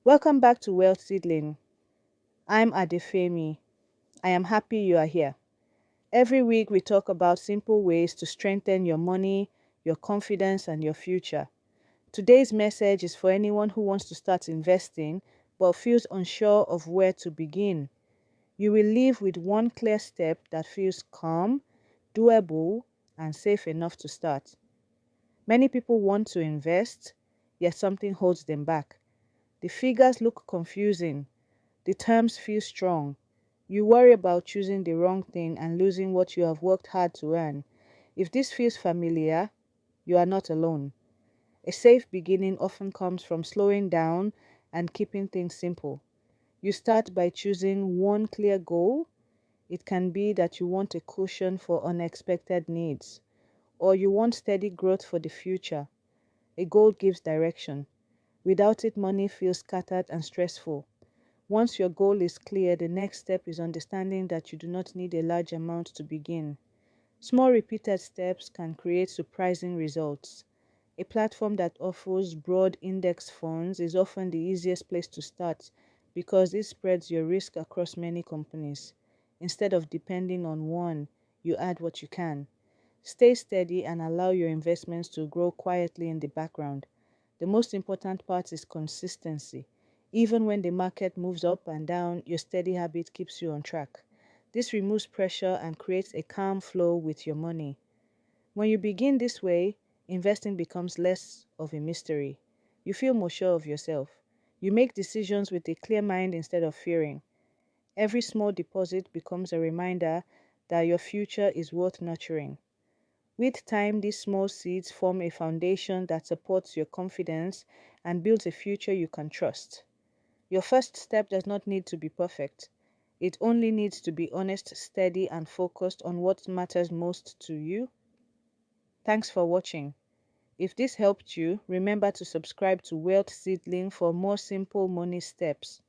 Welcome back to Wealth Seedling. I'm Adefemi. I am happy you are here. Every week we talk about simple ways to strengthen your money, your confidence, and your future. Today's message is for anyone who wants to start investing but feels unsure of where to begin. You will leave with one clear step that feels calm, doable, and safe enough to start. Many people want to invest, yet something holds them back. The figures look confusing. The terms feel strong. You worry about choosing the wrong thing and losing what you have worked hard to earn. If this feels familiar, you are not alone. A safe beginning often comes from slowing down and keeping things simple. You start by choosing one clear goal. It can be that you want a cushion for unexpected needs, or you want steady growth for the future. A goal gives direction. Without it, money feels scattered and stressful. Once your goal is clear, the next step is understanding that you do not need a large amount to begin. Small repeated steps can create surprising results. A platform that offers broad index funds is often the easiest place to start because it spreads your risk across many companies. Instead of depending on one, you add what you can. Stay steady and allow your investments to grow quietly in the background. The most important part is consistency. Even when the market moves up and down, your steady habit keeps you on track. This removes pressure and creates a calm flow with your money. When you begin this way, investing becomes less of a mystery. You feel more sure of yourself. You make decisions with a clear mind instead of fearing. Every small deposit becomes a reminder that your future is worth nurturing. With time, these small seeds form a foundation that supports your confidence and builds a future you can trust. Your first step does not need to be perfect. It only needs to be honest, steady, and focused on what matters most to you. Thanks for watching. If this helped you, remember to subscribe to Wealth Seedling for more simple money steps.